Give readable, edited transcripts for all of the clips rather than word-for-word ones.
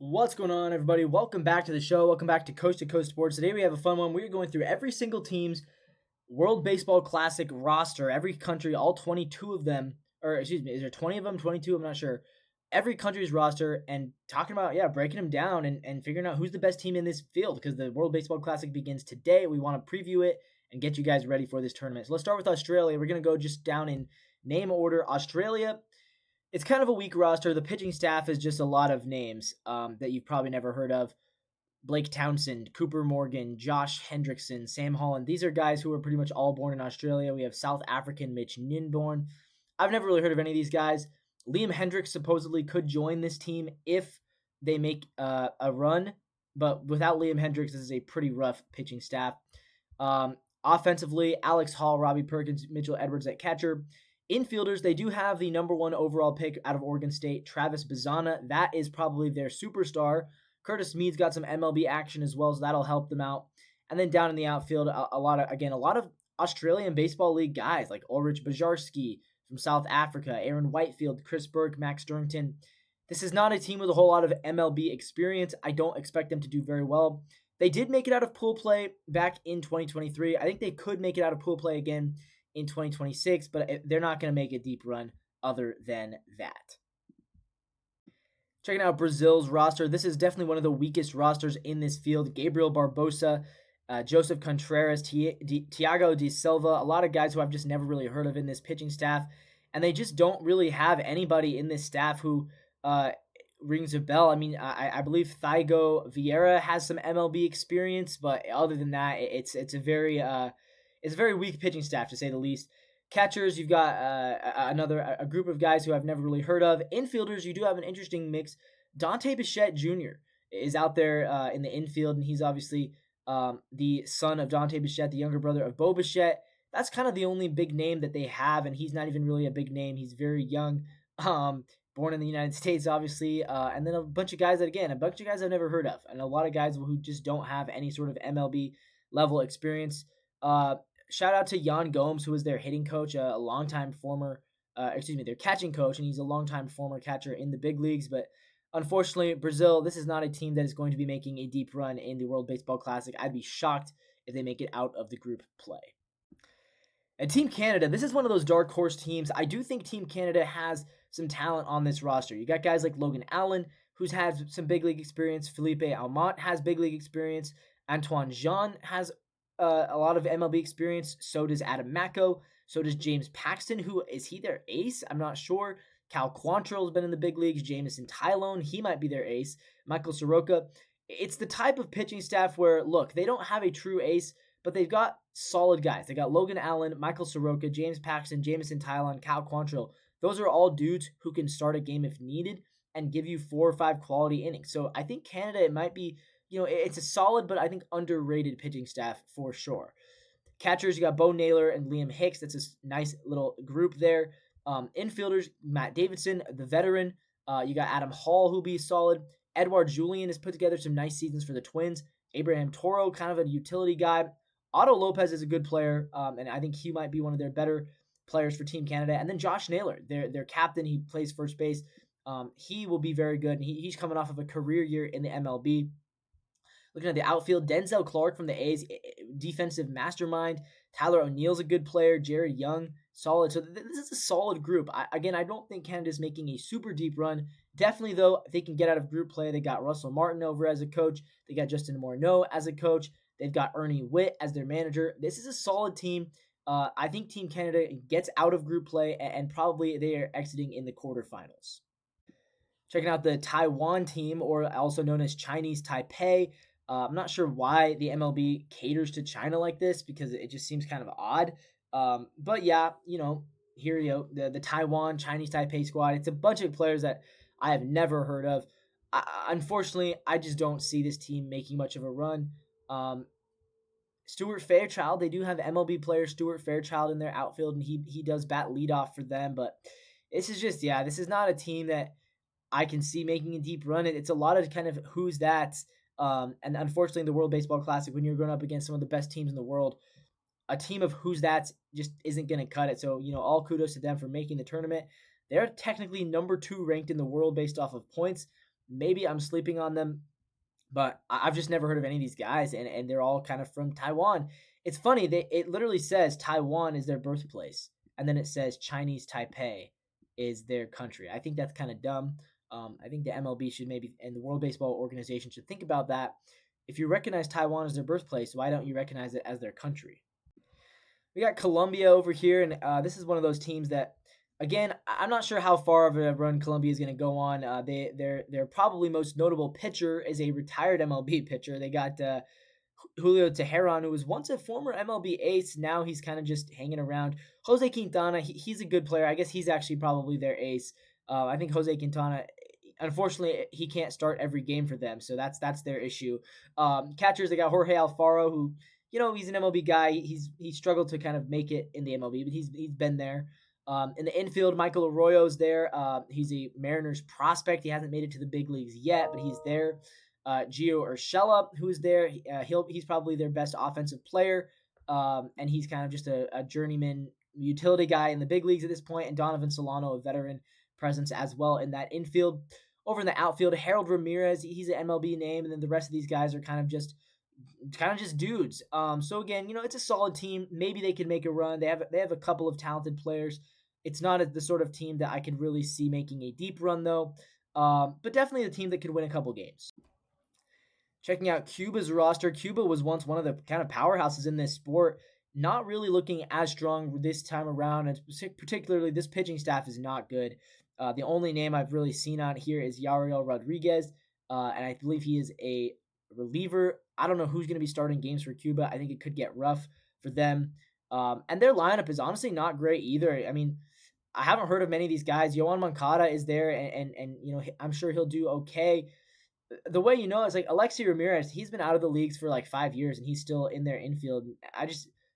What's going on, everybody? Welcome back to the show. Welcome back to Coast Sports. Today we have a fun one. We're going through every single team's World Baseball Classic roster, every country, all 22 of them, or excuse me, is there 20 of them? 22? I'm not sure. Every country's roster and talking about, breaking them down and figuring out who's the best team in this field because the World Baseball Classic begins today. We want to preview it and get you guys ready for this tournament. So let's start with Australia. We're going to go just down in name order. Australia, it's kind of a weak roster. The pitching staff is just a lot of names that you've probably never heard of. Blake Townsend, Cooper Morgan, Josh Hendrickson, Sam Holland. These are guys who are pretty much all born in Australia. We have South African Mitch Ninborn. I've never really heard of any of these guys. Liam Hendricks supposedly could join this team if they make a run, but without Liam Hendricks, this is a pretty rough pitching staff. Offensively, Alex Hall, Robbie Perkins, Mitchell Edwards at catcher. Infielders, they do have the number one overall pick out of Oregon State, Travis Bazana. That is probably their superstar. Curtis Mead's got some MLB action as well, so that'll help them out. And then down in the outfield, a lot of Australian Baseball League guys like Ulrich Bajarski from South Africa, Aaron Whitefield, Chris Burke, Max Durrington. This is not a team with a whole lot of MLB experience. I don't expect them to do very well. They did make it out of pool play back in 2023. I think they could make it out of pool play again in 2026, but they're not going to make a deep run other than that. Checking out Brazil's roster, this is definitely one of the weakest rosters in this field. Gabriel Barbosa, Joseph Contreras, Thiago de Silva, a lot of guys who I've just never really heard of in this pitching staff, and they just don't really have anybody in this staff who rings a bell. I mean, I believe Thiago Vieira has some MLB experience, but other than that, it's a very weak pitching staff, to say the least. Catchers, you've got a group of guys who I've never really heard of. Infielders, you do have an interesting mix. Dante Bichette Jr. is out there in the infield, and he's obviously the son of Dante Bichette, the younger brother of Bo Bichette. That's kind of the only big name that they have, and he's not even really a big name. He's very young, born in the United States, obviously, and then a bunch of guys I've never heard of, and a lot of guys who just don't have any sort of MLB level experience. Shout out to Jan Gomes, who was their hitting coach, their catching coach, and he's a longtime former catcher in the big leagues. But unfortunately, Brazil, this is not a team that is going to be making a deep run in the World Baseball Classic. I'd be shocked if they make it out of the group play. And Team Canada, this is one of those dark horse teams. I do think Team Canada has some talent on this roster. You got guys like Logan Allen, who's had some big league experience. Felipe Almont has big league experience. Antoine Jean has a lot of MLB experience. So does Adam Macko. So does James Paxton, who is he their ace? I'm not sure. Cal Quantrill's been in the big leagues. Jamison Tylone, he might be their ace. Michael Soroka. It's the type of pitching staff where, look, they don't have a true ace, but they've got solid guys. They got Logan Allen, Michael Soroka, James Paxton, Jamison Tylone, Cal Quantrill. Those are all dudes who can start a game if needed and give you 4 or 5 quality innings. So I think Canada, it might be, it's a solid, but I think underrated pitching staff for sure. Catchers, you got Bo Naylor and Liam Hicks. That's a nice little group there. Infielders, Matt Davidson, the veteran. You got Adam Hall, who'll be solid. Edouard Julien has put together some nice seasons for the Twins. Abraham Toro, kind of a utility guy. Otto Lopez is a good player, and I think he might be one of their better players for Team Canada. And then Josh Naylor, their captain, he plays first base. He will be very good, and he's coming off of a career year in the MLB. Looking at the outfield, Denzel Clark from the A's, defensive mastermind. Tyler O'Neill's a good player. Jared Young, solid. So this is a solid group. I don't think Canada's making a super deep run. Definitely, though, if they can get out of group play, they got Russell Martin over as a coach. They got Justin Morneau as a coach. They've got Ernie Witt as their manager. This is a solid team. I think Team Canada gets out of group play, and probably they are exiting in the quarterfinals. Checking out the Taiwan team, or also known as Chinese Taipei. I'm not sure why the MLB caters to China like this because it just seems kind of odd. But yeah, here you go, the Taiwan Chinese Taipei squad. It's a bunch of players that I have never heard of. Unfortunately, I just don't see this team making much of a run. Stuart Fairchild, they do have MLB player Stuart Fairchild in their outfield, and he does bat leadoff for them. But this is not a team that I can see making a deep run. It's a lot of kind of who's that. And unfortunately, in the World Baseball Classic, when you're going up against some of the best teams in the world, a team of who's that just isn't going to cut it. So, all kudos to them for making the tournament. They're technically number 2 ranked in the world based off of points. Maybe I'm sleeping on them, but I've just never heard of any of these guys, and they're all kind of from Taiwan. It's funny, it literally says Taiwan is their birthplace, and then it says Chinese Taipei is their country. I think that's kind of dumb. I think the MLB should maybe, and the World Baseball Organization should think about that. If you recognize Taiwan as their birthplace, why don't you recognize it as their country? We got Colombia over here, and this is one of those teams that, again, I'm not sure how far of a run Colombia is going to go on. Their probably most notable pitcher is a retired MLB pitcher. They got Julio Teheran, who was once a former MLB ace. Now he's kind of just hanging around. Jose Quintana, he's a good player. I guess he's actually probably their ace. I think Jose Quintana, unfortunately, he can't start every game for them, so that's their issue. Catchers, they got Jorge Alfaro, who, he's an MLB guy. He struggled to kind of make it in the MLB, but he's been there. In the infield, Michael Arroyo's there. He's a Mariners prospect. He hasn't made it to the big leagues yet, but he's there. Gio Urshela, who's there. He's probably their best offensive player, and he's kind of just a journeyman utility guy in the big leagues at this point. And Donovan Solano, a veteran presence as well in that infield. Over in the outfield, Harold Ramirez, he's an MLB name, and then the rest of these guys are kind of just dudes. So again, it's a solid team. Maybe they can make a run. They have a couple of talented players. It's not the sort of team that I could really see making a deep run though. But definitely a team that could win a couple games. Checking out Cuba's roster, Cuba was once one of the kind of powerhouses in this sport. Not really looking as strong this time around, and particularly this pitching staff is not good. The only name I've really seen on here is Yariel Rodriguez, and I believe he is a reliever. I don't know who's going to be starting games for Cuba. I think it could get rough for them. And their lineup is honestly not great either. I mean, I haven't heard of many of these guys. Yohan Moncada is there, and I'm sure he'll do okay. The way is like Alexi Ramirez. He's been out of the leagues for like 5 years, and he's still in their infield.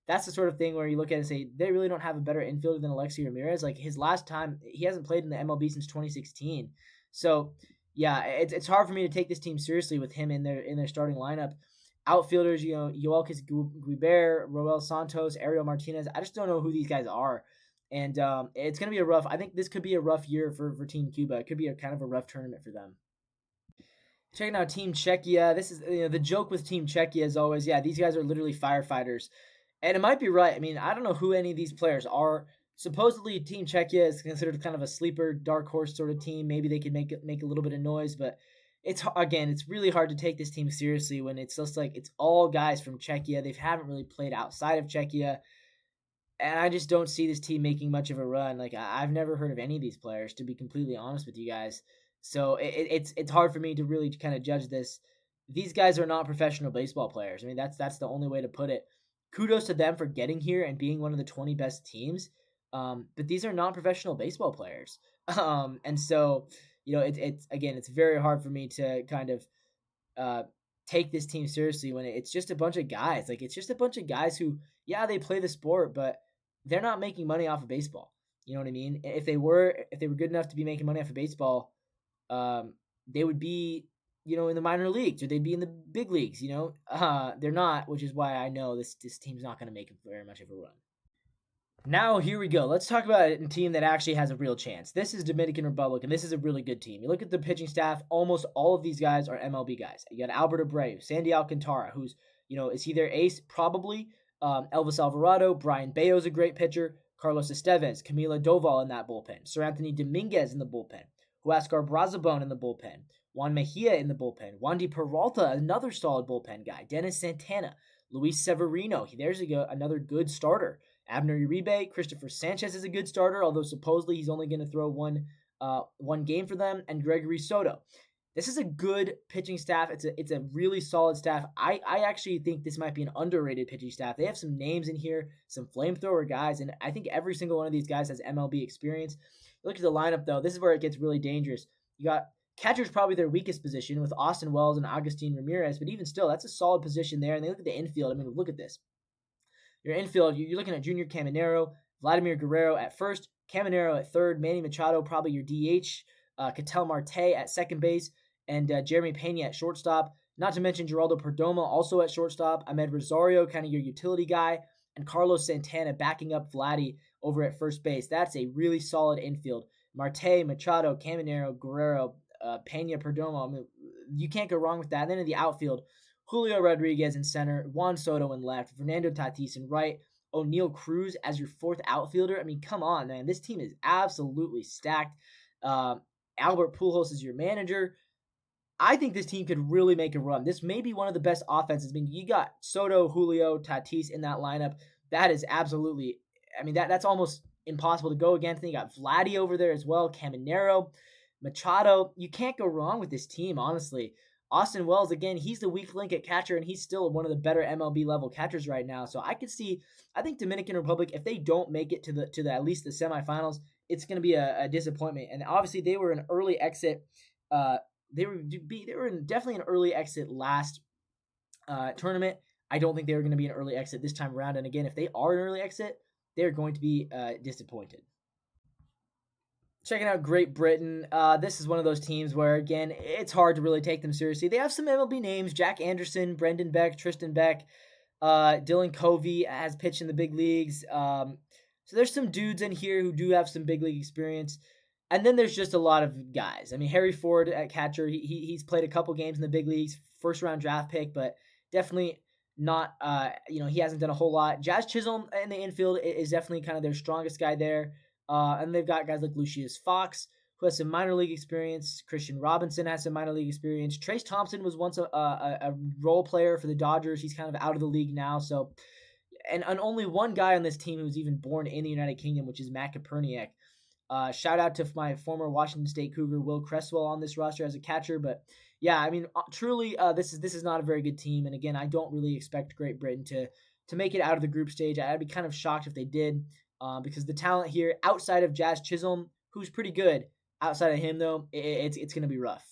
That's the sort of thing where you look at it and say they really don't have a better infielder than Alexi Ramirez. Like his last time, he hasn't played in the MLB since 2016. So yeah, it's hard for me to take this team seriously with him in their starting lineup. Outfielders, Yoelkis Guiber, Roel Santos, Ariel Martinez. I just don't know who these guys are. And it's going to be I think this could be a rough year for Team Cuba. It could be a kind of a rough tournament for them. Checking out Team Czechia. This is the joke with Team Czechia is always, these guys are literally firefighters. And it might be right. I mean, I don't know who any of these players are. Supposedly, Team Czechia is considered kind of a sleeper, dark horse sort of team. Maybe they could make a little bit of noise, but it's really hard to take this team seriously when it's just like it's all guys from Czechia. They haven't really played outside of Czechia, and I just don't see this team making much of a run. Like I've never heard of any of these players, to be completely honest with you guys. So it's hard for me to really kind of judge this. These guys are not professional baseball players. I mean, that's the only way to put it. Kudos to them for getting here and being one of the 20 best teams. But these are non-professional baseball players. And so, it's very hard for me to kind of take this team seriously when it's just a bunch of guys. Like, it's just a bunch of guys who, they play the sport, but they're not making money off of baseball. You know what I mean? If they were good enough to be making money off of baseball, they would be, in the minor leagues, or they'd be in the big leagues. They're not, which is why I know this team's not going to make very much of a run. Now, here we go. Let's talk about a team that actually has a real chance. This is Dominican Republic, and this is a really good team. You look at the pitching staff, almost all of these guys are MLB guys. You got Albert Abreu, Sandy Alcantara, who's, is he their ace? Probably. Elvis Alvarado, Brian Bayo's a great pitcher, Carlos Estevez, Camila Doval in that bullpen, Sir Anthony Dominguez in the bullpen, Huascar Brazabon in the bullpen, Juan Mejia in the bullpen, Wandy Peralta, another solid bullpen guy, Dennis Santana, Luis Severino, there's another good starter, Abner Uribe, Christopher Sanchez is a good starter, although supposedly he's only going to throw one game for them, and Gregory Soto. This is a good pitching staff. It's a really solid staff. I actually think this might be an underrated pitching staff. They have some names in here, some flamethrower guys, and I think every single one of these guys has MLB experience. Look at the lineup, though. This is where it gets really dangerous. You got catcher's probably their weakest position with Austin Wells and Agustin Ramirez, but even still, that's a solid position there. And they look at the infield. I mean, look at this. Your infield, you're looking at Junior Caminero, Vladimir Guerrero at first, Caminero at third, Manny Machado probably your DH, Ketel Marte at second base, and Jeremy Pena at shortstop. Not to mention Geraldo Perdomo also at shortstop, Ahmed Rosario, kind of your utility guy, and Carlos Santana backing up Vladdy over at first base. That's a really solid infield. Marte, Machado, Caminero, Guerrero, Pena, Perdomo. I mean, you can't go wrong with that. And then in the outfield, Julio Rodriguez in center, Juan Soto in left, Fernando Tatis in right, O'Neal Cruz as your fourth outfielder. I mean, come on, man. This team is absolutely stacked. Albert Pujols is your manager. I think this team could really make a run. This may be one of the best offenses. I mean, you got Soto, Julio, Tatis in that lineup. That is absolutely, I mean, that's almost impossible to go against. Then you got Vladdy over there as well, Caminero, Machado. You can't go wrong with this team, honestly. Austin Wells, again, he's the weak link at catcher, and he's still one of the better MLB level catchers right now. So I could see, I think Dominican Republic, if they don't make it to the at least the semifinals, it's going to be a disappointment. And obviously, they were an early exit. They were definitely an early exit last tournament. I don't think they were going to be an early exit this time around. And again, if they are an early exit, they're going to be disappointed. Checking out Great Britain. This is one of those teams where, again, it's hard to really take them seriously. They have some MLB names: Jack Anderson, Brendan Beck, Tristan Beck, Dylan Covey has pitched in the big leagues. So there's some dudes in here who do have some big league experience. And then there's just a lot of guys. I mean, Harry Ford at catcher, he's played a couple games in the big leagues, first round draft pick, but definitely not, he hasn't done a whole lot. Jazz Chisholm in the infield is definitely kind of their strongest guy there. And they've got guys like Lucius Fox, who has some minor league experience. Christian Robinson has some minor league experience. Trace Thompson was once a role player for the Dodgers. He's kind of out of the league now. So, and only one guy on this team who's even born in the United Kingdom, which is Matt Koperniak. Shout out to my former Washington State Cougar, Will Cresswell, on this roster as a catcher. But yeah, I mean, truly, this is not a very good team. And again, I don't really expect Great Britain to make it out of the group stage. I'd be kind of shocked if they did, because the talent here, outside of Jazz Chisholm, who's pretty good, outside of him though, it's going to be rough.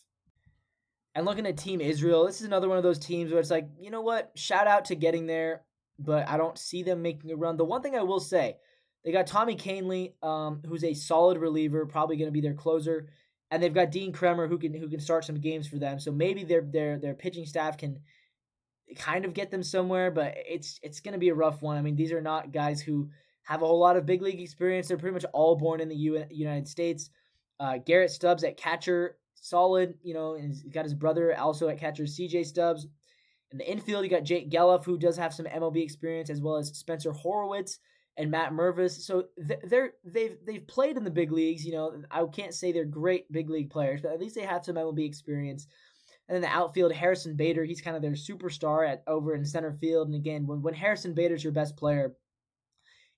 And looking at Team Israel, this is another one of those teams where it's like, you know what, shout out to getting there, but I don't see them making a run. The one thing I will say, they got Tommy Canley, who's a solid reliever, probably going to be their closer, and they've got Dean Kremer, who can start some games for them. So maybe their pitching staff can kind of get them somewhere, but it's going to be a rough one. I mean, these are not guys who have a whole lot of big league experience. They're pretty much all born in the United States. Garrett Stubbs at catcher, solid, and he's got his brother also at catcher, CJ Stubbs. In the infield, you got Jake Gelliff, who does have some MLB experience, as well as Spencer Horowitz and Matt Mervis. So they've played in the big leagues. I can't say they're great big league players, but at least they have some MLB experience. And then the outfield, Harrison Bader, he's kind of their superstar over in center field. And again, when Harrison Bader's your best player,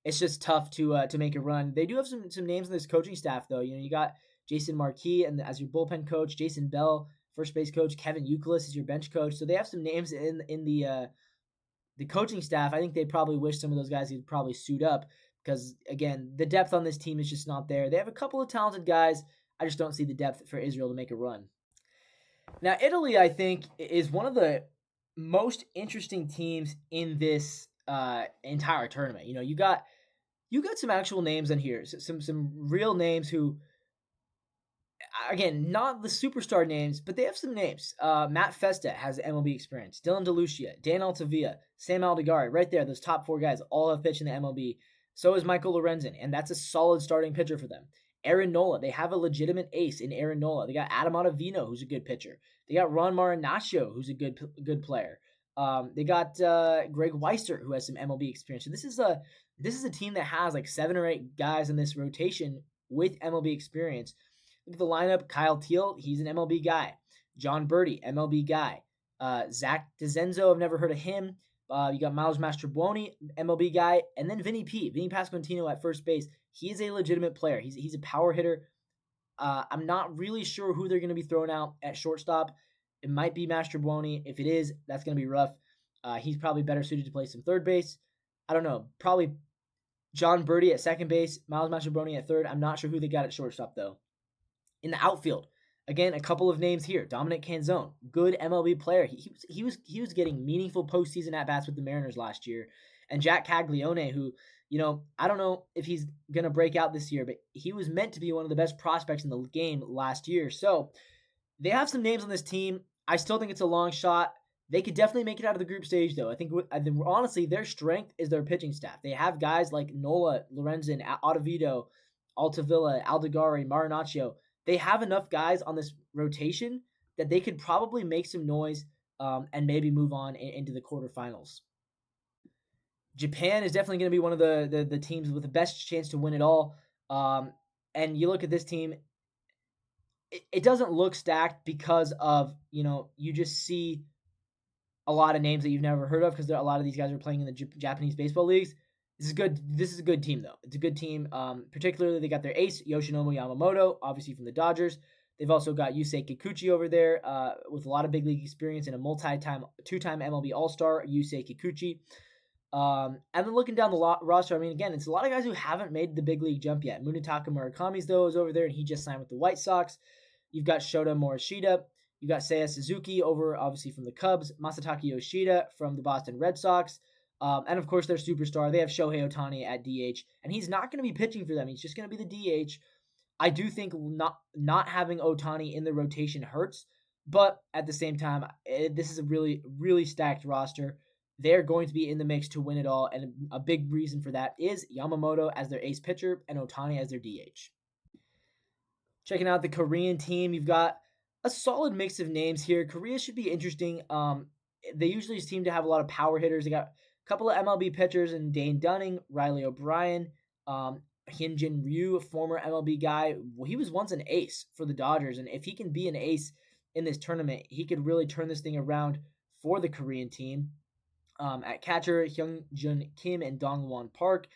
it's just tough to make a run. They do have some names in this coaching staff, though. You got Jason Marquis and as your bullpen coach, Jason Bell, first base coach, Kevin Youkilis is your bench coach. So they have some names in the coaching staff. I think they probably wish some of those guys could probably suit up because, again, the depth on this team is just not there. They have a couple of talented guys. I just don't see the depth for Israel to make a run. Now, Italy, I think, is one of the most interesting teams in this entire tournament. You got some actual names in here, some real names who, again, not the superstar names, but they have some names. Matt Festa has MLB experience. Dylan DeLucia, Dan Altavilla, Sam Aldegaray, right there. Those top four guys all have pitched in the MLB. So is Michael Lorenzen, and that's a solid starting pitcher for them. Aaron Nola, they have a legitimate ace in Aaron Nola. They got Adam Ottavino, who's a good pitcher. They got Ron Marinaccio, who's a good player. They got Greg Weister, who has some MLB experience. So this is a team that has like 7 or 8 guys in this rotation with MLB experience. Look at the lineup. Kyle Teal, he's an MLB guy. John Birdie, MLB guy. Zach DeZenzo, I've never heard of him. You got Miles Mastrobuoni, MLB guy. And then Vinny Pasquantino at first base. He is a legitimate player. He's a power hitter. I'm not really sure who they're going to be throwing out at shortstop. It might be Mastrobuoni. If it is, that's going to be rough. He's probably better suited to play some third base. I don't know. Probably John Birdie at second base, Miles Mastrobuoni at third. I'm not sure who they got at shortstop, though. In the outfield, again, a couple of names here. Dominic Canzone, good MLB player. He was getting meaningful postseason at-bats with the Mariners last year. And Jack Caglione, who, I don't know if he's going to break out this year, but he was meant to be one of the best prospects in the game last year. So they have some names on this team. I still think it's a long shot. They could definitely make it out of the group stage, though. I think honestly, their strength is their pitching staff. They have guys like Nola, Lorenzen, Ottavino, Altavilla, Aldegaray, Marinaccio. they have enough guys on this rotation that they could probably make some noise and maybe move on into the quarterfinals. Japan is definitely going to be one of the teams with the best chance to win it all. And you look at this team, it doesn't look stacked because of, you just see a lot of names that you've never heard of because a lot of these guys are playing in the Japanese baseball leagues. This is good. This is a good team, though. It's a good team. Particularly, they got their ace, Yoshinobu Yamamoto, obviously from the Dodgers. They've also got Yusei Kikuchi over there with a lot of big league experience and a two-time MLB All-Star, Yusei Kikuchi. And then looking down the roster, I mean, again, it's a lot of guys who haven't made the big league jump yet. Munetaka Murakami's, though, is over there, and he just signed with the White Sox. You've got Shota Morishita. You've got Seiya Suzuki over, obviously, from the Cubs. Masataka Yoshida from the Boston Red Sox. And, of course, their superstar. They have Shohei Ohtani at DH, and he's not going to be pitching for them. He's just going to be the DH. I do think not having Ohtani in the rotation hurts, but at the same time, this is a really, really stacked roster. They're going to be in the mix to win it all, and a big reason for that is Yamamoto as their ace pitcher and Ohtani as their DH. Checking out the Korean team, you've got a solid mix of names here. Korea should be interesting. They usually seem to have a lot of power hitters. They got a couple of MLB pitchers in Dane Dunning, Riley O'Brien, Hyunjin Ryu, a former MLB guy. Well, he was once an ace for the Dodgers, and if he can be an ace in this tournament, he could really turn this thing around for the Korean team. At catcher, Hyungjun Kim and Dongwon Park.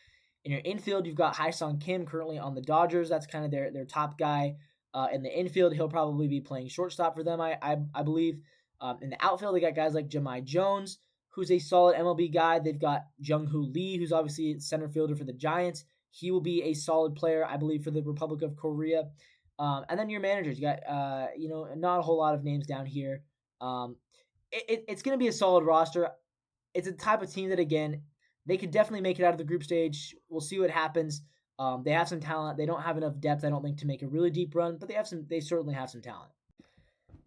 In your infield, you've got Haesung Kim currently on the Dodgers. That's kind of their top guy in the infield. He'll probably be playing shortstop for them, I believe. In the outfield, they got guys like Jahmai Jones, who's a solid MLB guy. They've got Jung-Hoo Lee, who's obviously center fielder for the Giants. He will be a solid player, I believe, for the Republic of Korea. And then your managers, you got not a whole lot of names down here. It's going to be a solid roster. It's a type of team that, again, they could definitely make it out of the group stage. We'll see what happens. They have some talent. They don't have enough depth, I don't think, to make a really deep run, but they certainly have some talent.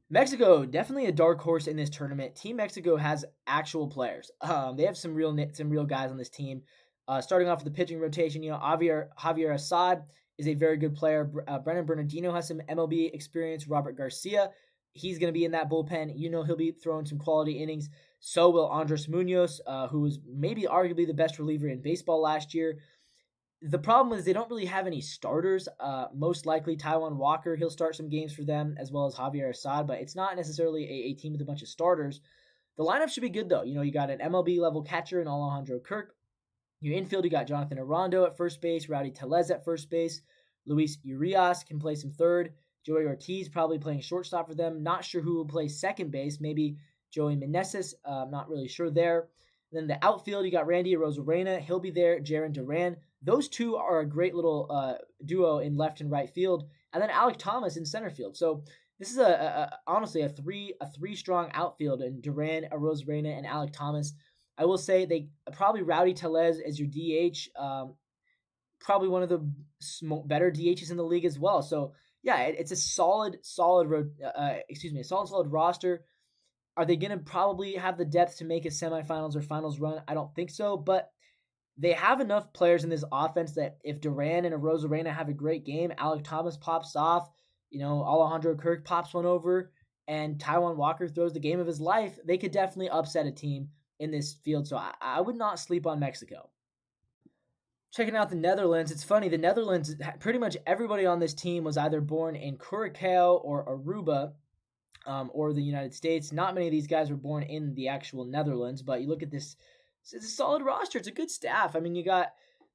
Mexico, definitely a dark horse in this tournament. Team Mexico has actual players. They have some real guys on this team. Starting off with the pitching rotation, Javier Assad is a very good player. Brennan Bernardino has some MLB experience. Robert Garcia, he's going to be in that bullpen. He'll be throwing some quality innings. So will Andres Munoz, who was maybe arguably the best reliever in baseball last year. The problem is they don't really have any starters. Most likely Taijuan Walker, he'll start some games for them, as well as Javier Assad, but it's not necessarily a team with a bunch of starters. The lineup should be good, though. You got an MLB-level catcher in Alejandro Kirk. Your infield, you got Jonathan Arando at first base, Rowdy Tellez at first base. Luis Urias can play some third. Joey Ortiz probably playing shortstop for them. Not sure who will play second base. Maybe Joey Meneses, not really sure there. Then the outfield, you got Randy Arozarena. He'll be there. Jarren Duran. Those two are a great little duo in left and right field. And then Alek Thomas in center field. So this is honestly a three strong outfield in Duran, Arozarena, and Alek Thomas. I will say they probably Rowdy Tellez as your DH. Probably one of the better DHs in the league as well. So yeah, it's a solid roster. Are they going to probably have the depth to make a semifinals or finals run? I don't think so, but they have enough players in this offense that if Duran and Arozarena have a great game, Alek Thomas pops off, Alejandro Kirk pops one over, and Taijuan Walker throws the game of his life, they could definitely upset a team in this field. So I would not sleep on Mexico. Checking out the Netherlands, it's funny, the Netherlands, pretty much everybody on this team was either born in Curacao or Aruba, or the United States. Not many of these guys were born in the actual Netherlands, but you look at this, it's a solid roster. It's a good staff. I mean, you got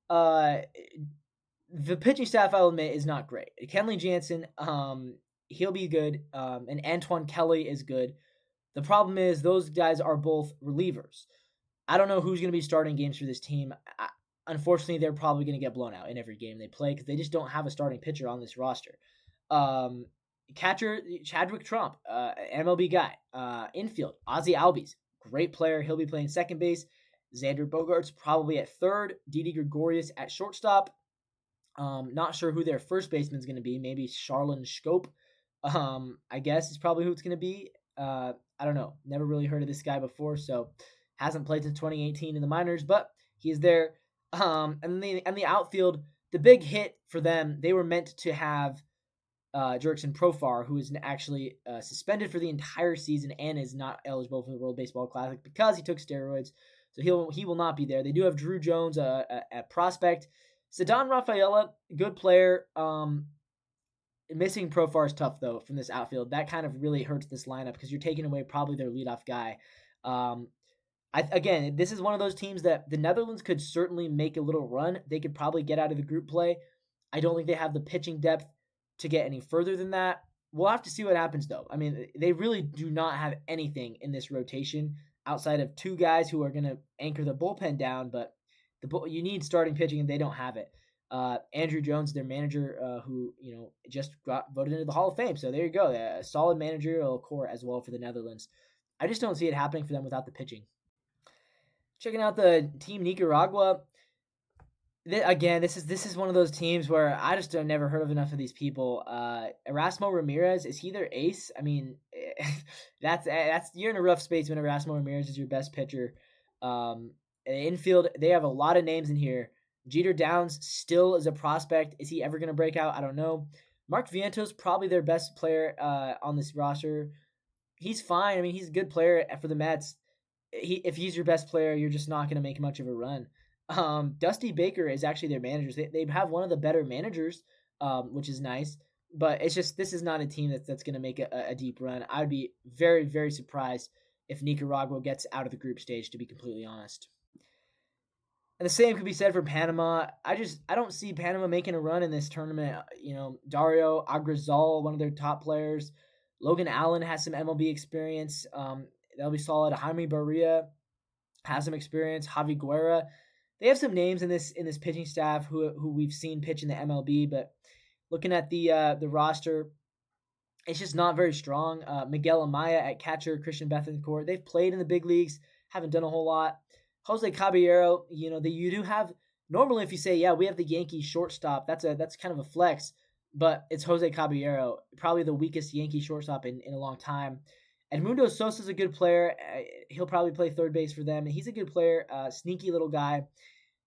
the pitching staff, I'll admit, is not great. Kenley Jansen, he'll be good, and Antoine Kelly is good. The problem is those guys are both relievers. I don't know who's going to be starting games for this team. Unfortunately, they're probably going to get blown out in every game they play because they just don't have a starting pitcher on this roster. Catcher, Chadwick Trump, MLB guy. Infield, Ozzy Albies, great player. He'll be playing second base. Xander Bogaerts probably at third. Didi Gregorius at shortstop. Not sure who their first baseman's going to be. Maybe Charlon Scope. I guess is probably who it's going to be. I don't know. Never really heard of this guy before, so hasn't played since 2018 in the minors, but he's there. And the outfield, the big hit for them, they were meant to have Jurickson Profar, who is actually suspended for the entire season and is not eligible for the World Baseball Classic because he took steroids. So he will not be there. They do have Drew Jones at prospect. Ceddanne Rafaela, good player. Missing Profar is tough, though, from this outfield. That kind of really hurts this lineup because you're taking away probably their leadoff guy. Again, this is one of those teams that the Netherlands could certainly make a little run. They could probably get out of the group play. I don't think they have the pitching depth to get any further than that. We'll have to see what happens, though. I mean, they really do not have anything in this rotation outside of two guys who are going to anchor the bullpen down, but you need starting pitching, and they don't have it. Andrew Jones, their manager, who just got voted into the Hall of Fame. So there you go, a solid managerial core as well for the Netherlands. I just don't see it happening for them without the pitching. Checking out the team Nicaragua. Again, this is one of those teams where I just have never heard of enough of these people. Erasmo Ramirez, is he their ace? I mean, that's you're in a rough space when Erasmo Ramirez is your best pitcher. Infield, they have a lot of names in here. Jeter Downs still is a prospect. Is he ever going to break out? I don't know. Mark Vientos, probably their best player on this roster. He's fine. I mean, he's a good player for the Mets. If he's your best player, you're just not going to make much of a run. Dusty Baker is actually their managers. They have one of the better managers, which is nice. But it's just this is not a team that's going to make a deep run. I would be very, very surprised if Nicaragua gets out of the group stage, to be completely honest. And the same could be said for Panama. I don't see Panama making a run in this tournament. Dario Agrizal, one of their top players. Logan Allen has some MLB experience. That'll be solid. Jaime Barria has some experience. Javi Guerra. They have some names in this pitching staff who we've seen pitch in the MLB, but looking at the roster, it's just not very strong. Miguel Amaya at catcher, Christian Bethancourt. They've played in the big leagues, haven't done a whole lot. Jose Caballero, you do have normally if you say, yeah, we have the Yankees shortstop, that's kind of a flex, but it's Jose Caballero, probably the weakest Yankee shortstop in a long time. Edmundo Sosa's a good player. He'll probably play third base for them. He's a good player, sneaky little guy.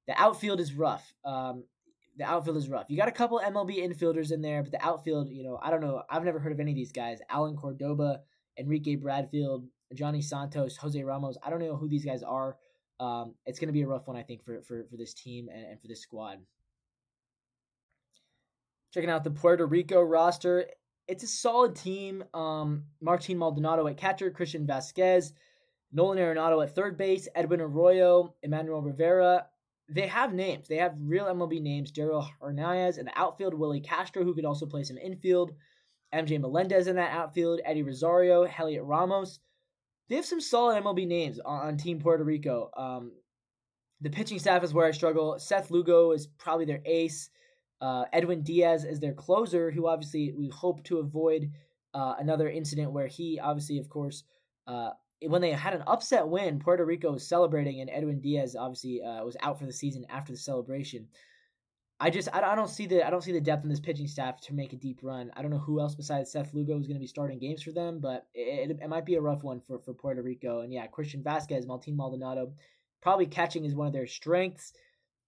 The outfield is rough. You got a couple MLB infielders in there, but the outfield, I don't know. I've never heard of any of these guys. Alan Cordoba, Enrique Bradfield, Johnny Santos, Jose Ramos. I don't know who these guys are. It's going to be a rough one, I think, for this team and for this squad. Checking out the Puerto Rico roster. It's a solid team. Martin Maldonado at catcher, Christian Vasquez, Nolan Arenado at third base, Edwin Arroyo, Emmanuel Rivera. They have names. They have real MLB names. Daryl Hernandez in the outfield, Willie Castro, who could also play some infield, MJ Melendez in that outfield, Eddie Rosario, Heliot Ramos. They have some solid MLB names on Team Puerto Rico. The pitching staff is where I struggle. Seth Lugo is probably their ace. Edwin Diaz is their closer, who obviously we hope to avoid another incident where he obviously, of course, when they had an upset win, Puerto Rico was celebrating, and Edwin Diaz obviously was out for the season after the celebration. I don't see the depth in this pitching staff to make a deep run. I don't know who else besides Seth Lugo is going to be starting games for them, but it might be a rough one for Puerto Rico. And yeah, Christian Vasquez, Martin Maldonado, probably catching is one of their strengths.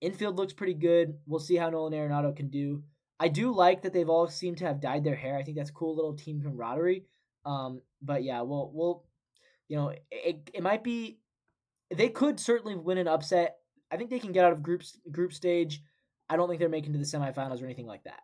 Infield looks pretty good. We'll see how Nolan Arenado can do. I do like that they've all seemed to have dyed their hair. I think that's cool little team camaraderie. But yeah, we'll it might be. They could certainly win an upset. I think they can get out of group stage. I don't think they're making to the semifinals or anything like that.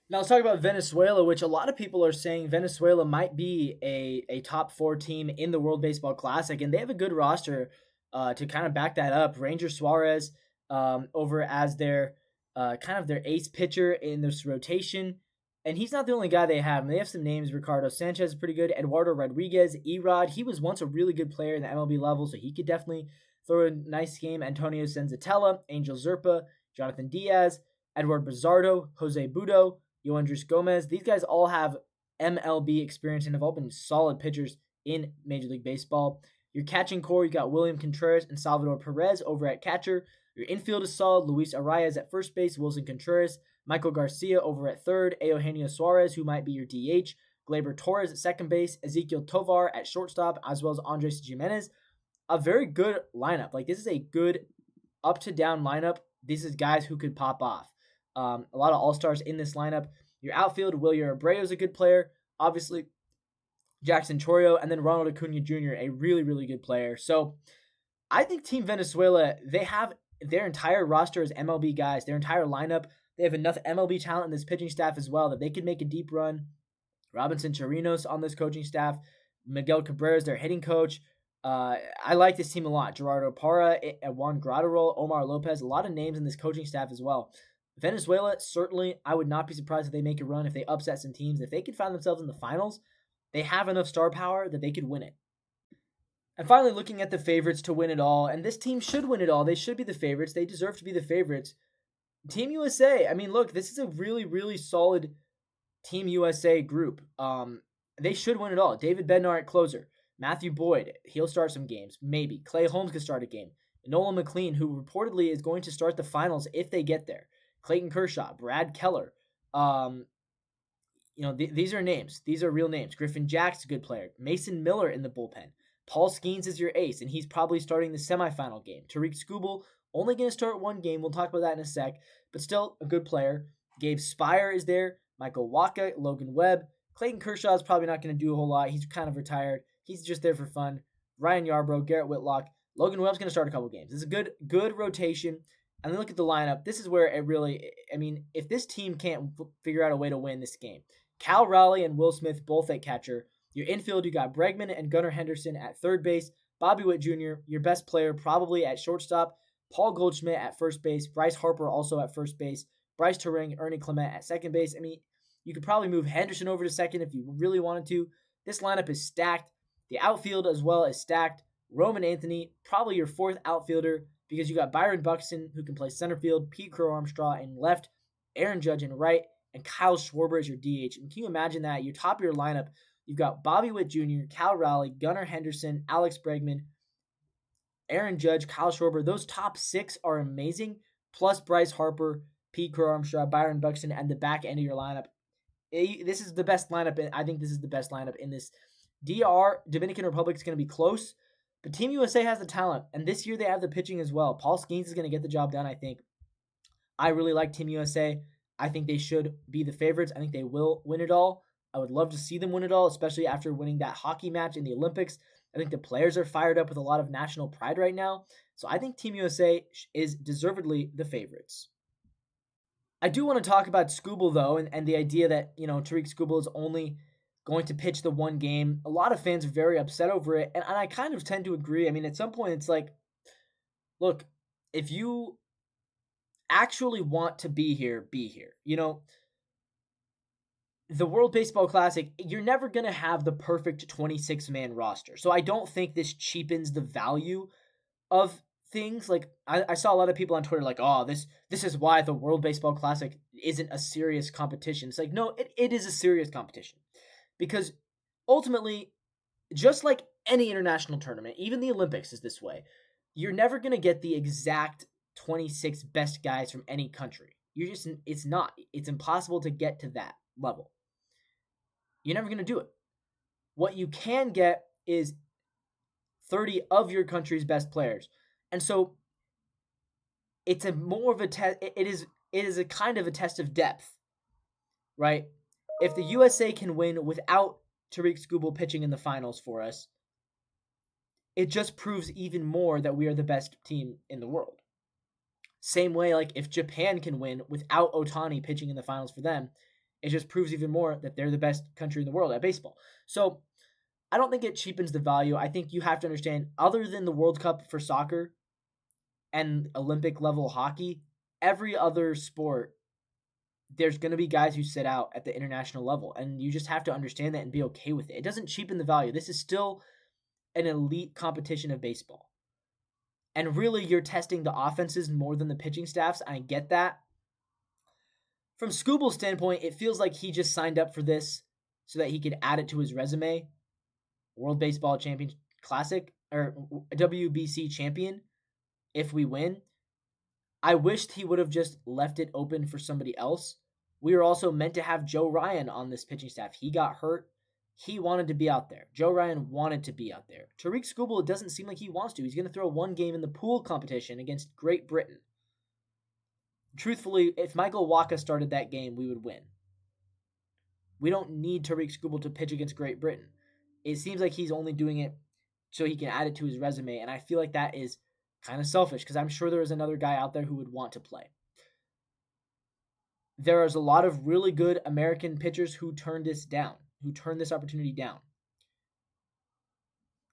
Now let's talk about Venezuela, which a lot of people are saying Venezuela might be a top 4 team in the World Baseball Classic, and they have a good roster to kind of back that up. Ranger Suarez over as their kind of their ace pitcher in this rotation, and he's not the only guy they have. They have some names. Ricardo Sanchez is pretty good. Eduardo Rodriguez, Erod, he was once a really good player in the MLB level, so he could definitely throw a nice game. Antonio Senzatella, Angel Zerpa, Jonathan Diaz, Edward Bazardo, Jose Budo, Yoandris Gomez. These guys all have MLB experience and have all been solid pitchers in Major League Baseball. Your catching core, you got William Contreras and Salvador Perez over at catcher. Your infield is solid. Luis Arias at first base, Wilson Contreras, Michael Garcia over at third, Eugenio Suarez, who might be your DH, Gleyber Torres at second base, Ezequiel Tovar at shortstop, as well as Andres Jimenez. A very good lineup. This is a good up to down lineup. This is guys who could pop off. A lot of all-stars in this lineup. Your outfield, Willier Abreu is a good player. Obviously, Jackson Chorio, and then Ronald Acuna Jr., a really, really good player. So I think Team Venezuela, they have their entire roster as MLB guys, their entire lineup. They have enough MLB talent in this pitching staff as well that they could make a deep run. Robinson Chirinos on this coaching staff. Miguel Cabrera is their hitting coach. I like this team a lot. Gerardo Parra, Juan Graterol, Omar Lopez, a lot of names in this coaching staff as well. Venezuela, certainly, I would not be surprised if they make a run, if they upset some teams. If they could find themselves in the finals, they have enough star power that they could win it. And finally, looking at the favorites to win it all, and this team should win it all. They should be the favorites. They deserve to be the favorites. Team USA, I mean, look, this is a really, really solid Team USA group. They should win it all. David Bednar at closer. Matthew Boyd, he'll start some games, maybe. Clay Holmes could start a game. Nolan McLean, who reportedly is going to start the finals if they get there. Clayton Kershaw, Brad Keller. These are names. These are real names. Griffin Jack's a good player. Mason Miller in the bullpen. Paul Skeens is your ace, and he's probably starting the semifinal game. Tarik Skubal, only going to start one game. We'll talk about that in a sec, but still a good player. Gabe Spire is there. Michael Wacha, Logan Webb. Clayton Kershaw is probably not going to do a whole lot. He's kind of retired. He's just there for fun. Ryan Yarbrough, Garrett Whitlock. Logan Webb's going to start a couple games. It's a good rotation. And then look at the lineup. This is where it really, if this team can't figure out a way to win this game, Cal Raleigh and Will Smith both at catcher. Your infield, you got Bregman and Gunnar Henderson at third base. Bobby Witt Jr., your best player, probably at shortstop. Paul Goldschmidt at first base. Bryce Harper also at first base. Bryce Turing, Ernie Clement at second base. You could probably move Henderson over to second if you really wanted to. This lineup is stacked. The outfield as well is stacked. Roman Anthony, probably your fourth outfielder because you got Byron Buxton, who can play center field, Pete Crow Armstrong in left, Aaron Judge in right, and Kyle Schwarber is your DH. And can you imagine that? Your top of your lineup, you've got Bobby Witt Jr., Cal Raleigh, Gunnar Henderson, Alex Bregman, Aaron Judge, Kyle Schwarber. Those top six are amazing, plus Bryce Harper, Pete Crow Armstrong, Byron Buxton, and the back end of your lineup. This is the best lineup. I think this is the best lineup in this. Dominican Republic is going to be close, but Team USA has the talent, and this year they have the pitching as well. Paul Skeens is going to get the job done, I think. I really like Team USA. I think they should be the favorites. I think they will win it all. I would love to see them win it all, especially after winning that hockey match in the Olympics. I think the players are fired up with a lot of national pride right now. So I think Team USA is deservedly the favorites. I do want to talk about Skubal, though, and the idea that, Tarik Skubal is only going to pitch the one game. A lot of fans are very upset over it, and I kind of tend to agree. At some point, it's like, look, if you actually want to be here, be here. The World Baseball Classic, you're never going to have the perfect 26-man roster. So I don't think this cheapens the value of things. Like, I saw a lot of people on Twitter like, oh, this is why the World Baseball Classic isn't a serious competition. It's like, no, it is a serious competition. Because ultimately, just like any international tournament, even the Olympics is this way, you're never going to get the exact 26 best guys from any country. It's impossible to get to that level. You're never going to do it. What you can get is 30 of your country's best players. And so it's more of a test. It is a kind of a test of depth, right? If the USA can win without Tarik Skubal pitching in the finals for us, it just proves even more that we are the best team in the world. Same way, like if Japan can win without Ohtani pitching in the finals for them, it just proves even more that they're the best country in the world at baseball. So I don't think it cheapens the value. I think you have to understand, other than the World Cup for soccer and Olympic level hockey, every other sport, there's going to be guys who sit out at the international level, and you just have to understand that and be okay with it. It doesn't cheapen the value. This is still an elite competition of baseball. And really, you're testing the offenses more than the pitching staffs. I get that. From Skubal's standpoint, it feels like he just signed up for this so that he could add it to his resume. World Baseball Champion Classic, or WBC champion, if we win. I wished he would have just left it open for somebody else. We were also meant to have Joe Ryan on this pitching staff. He got hurt. He wanted to be out there. Joe Ryan wanted to be out there. Tarik Skubal, it doesn't seem like he wants to. He's going to throw one game in the pool competition against Great Britain. Truthfully, if Michael Wacha started that game, we would win. We don't need Tarik Skubal to pitch against Great Britain. It seems like he's only doing it so he can add it to his resume, and I feel like that is kind of selfish because I'm sure there is another guy out there who would want to play. There is a lot of really good American pitchers who turned this down, who turned this opportunity down.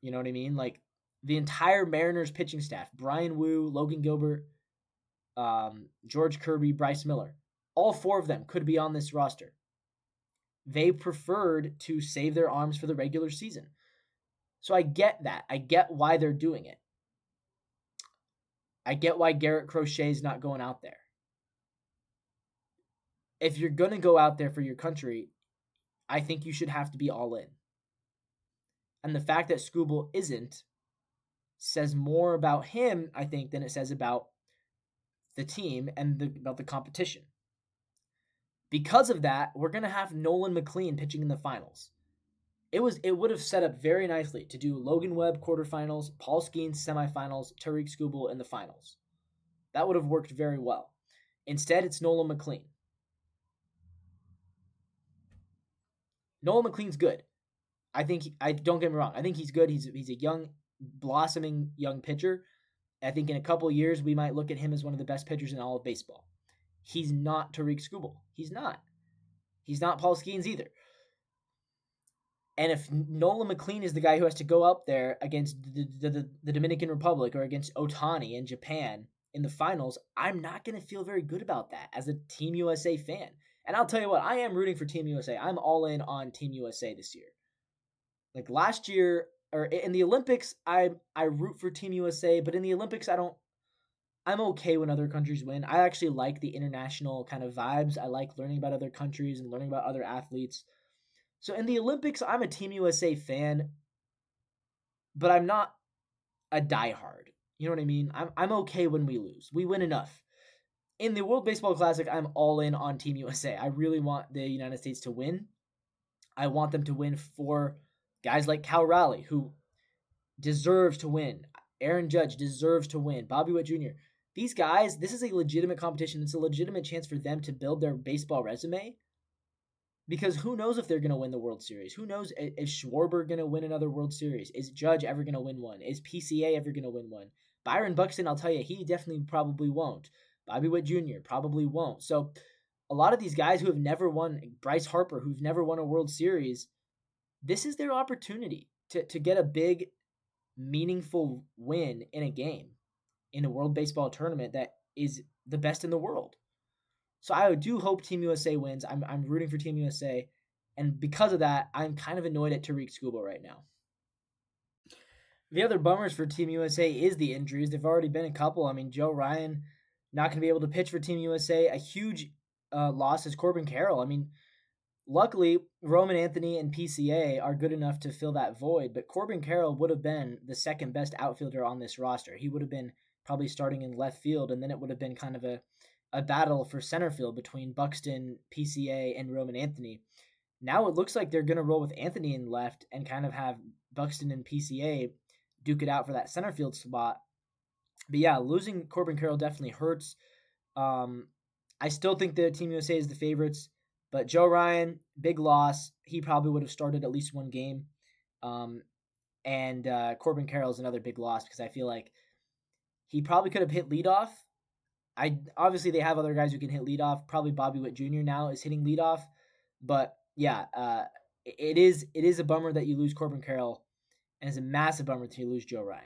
You know what I mean? Like the entire Mariners pitching staff, Brian Wu, Logan Gilbert, George Kirby, Bryce Miller, all 4 of them could be on this roster. They preferred to save their arms for the regular season. So I get that. I get why they're doing it. I get why Garrett Crochet is not going out there. If you're going to go out there for your country, I think you should have to be all in. And the fact that Skubal isn't says more about him, I think, than it says about the team and about the competition. Because of that, we're going to have Nolan McLean pitching in the finals. It would have set up very nicely to do Logan Webb quarterfinals, Paul Skeens semifinals, Tarik Skubal in the finals. That would have worked very well. Instead, it's Nolan McLean. Nolan McLean's good. Don't get me wrong. I think he's good. He's a young, blossoming young pitcher. I think in a couple of years, we might look at him as one of the best pitchers in all of baseball. He's not Tarik Skubal. He's not. He's not Paul Skeens either. And if Nolan McLean is the guy who has to go up there against the Dominican Republic or against Ohtani in Japan in the finals, I'm not going to feel very good about that as a Team USA fan. And I'll tell you what, I am rooting for Team USA. I'm all in on Team USA this year. Like last year, or in the Olympics, I root for Team USA, but in the Olympics, I'm okay when other countries win. I actually like the international kind of vibes. I like learning about other countries and learning about other athletes. So in the Olympics, I'm a Team USA fan, but I'm not a diehard. You know what I mean? I'm okay when we lose. We win enough. In the World Baseball Classic, I'm all in on Team USA. I really want the United States to win. I want them to win for guys like Cal Raleigh, who deserves to win. Aaron Judge deserves to win. Bobby Witt Jr. These guys, this is a legitimate competition. It's a legitimate chance for them to build their baseball resume. Because who knows if they're going to win the World Series? Who knows? Is Schwarber going to win another World Series? Is Judge ever going to win one? Is PCA ever going to win one? Byron Buxton, I'll tell you, he definitely probably won't. Bobby Witt Jr. probably won't. So a lot of these guys who have never won, Bryce Harper, who've never won a World Series, this is their opportunity to get a big, meaningful win in a game, in a World Baseball tournament that is the best in the world. So I do hope Team USA wins. I'm rooting for Team USA. And because of that, I'm kind of annoyed at Tarik Skubal right now. The other bummers for Team USA is the injuries. There've already been a couple. I mean, Joe Ryan not going to be able to pitch for Team USA. A huge loss is Corbin Carroll. I mean, luckily, Roman Anthony and PCA are good enough to fill that void, but Corbin Carroll would have been the second best outfielder on this roster. He would have been probably starting in left field, and then it would have been kind of a battle for center field between Buxton, PCA, and Roman Anthony. Now it looks like they're going to roll with Anthony in left and kind of have Buxton and PCA duke it out for that center field spot. But yeah, losing Corbin Carroll definitely hurts. I still think the Team USA is the favorites, but Joe Ryan, big loss. He probably would have started at least one game. And Corbin Carroll is another big loss because I feel like he probably could have hit leadoff. Obviously they have other guys who can hit leadoff. Probably Bobby Witt Jr. now is hitting leadoff, but yeah, it is a bummer that you lose Corbin Carroll, and it's a massive bummer that you lose Joe Ryan.